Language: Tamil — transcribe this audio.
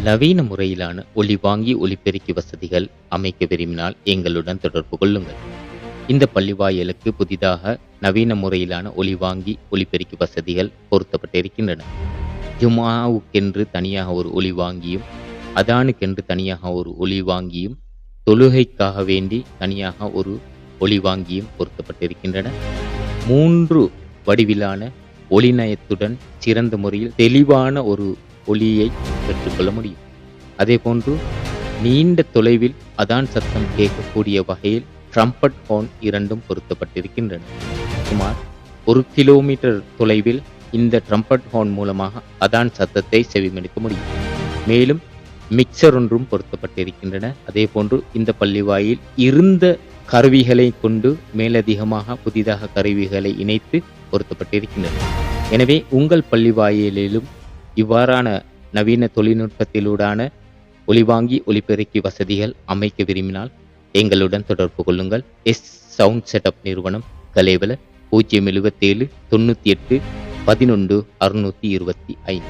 நவீன முறையிலான ஒலிவாங்கி ஒலிபெருக்கி வசதிகள் அமைக்க விரும்பினால் எங்களுடன் தொடர்பு கொள்ளுங்கள். இந்த பள்ளிவாயலுக்கு புதிதாக நவீன முறையிலான ஒலிவாங்கி ஒலிபெருக்கி வசதிகள் பொருத்தப்பட்டிருக்கின்றன. ஜும்ஆவுக்கென்று தனியாக ஒரு ஒலிவாங்கியும், அதானுக்கென்று தனியாக ஒரு ஒலிவாங்கியும், தொழுகைக்காக வேண்டி தனியாக ஒரு ஒலிவாங்கியும் பொருத்தப்பட்டிருக்கின்றன. 3 வடிவிலான ஒலிநயத்துடன் சிறந்த முறையில் தெளிவான ஒரு ஒலியை பெற்றுக்கொள்ள முடியும். அதேபோன்று நீண்ட தொலைவில் அதான் சத்தம் கேட்கக்கூடிய வகையில் ட்ரம்பட் ஹார்ன் 2 பொருத்தப்பட்டிருக்கின்றன. சுமார் 1 கிலோமீட்டர் தொலைவில் இந்த ட்ரம்பட் ஹார்ன் மூலமாக அதான் சத்தத்தை செவிமடுக்க முடியும். மேலும் மிக்சர் ஒன்றும் பொருத்தப்பட்டிருக்கின்றன. அதேபோன்று இந்த பள்ளிவாயில் இருந்த கருவிகளை கொண்டு மேலதிகமாக புதிதாக கருவிகளை இணைத்து பொருத்தப்பட்டிருக்கின்றன. எனவே உங்கள் பள்ளிவாயிலிலும் இவ்வாறான நவீன தொழில்நுட்பத்திலூடான ஒலிவாங்கி ஒலிபெருக்கி வசதிகள் அமைக்க விரும்பினால் எங்களுடன் தொடர்பு கொள்ளுங்கள். சவுண்ட் செட்டப் நிறுவனம், கலேவல 077 98 11 625.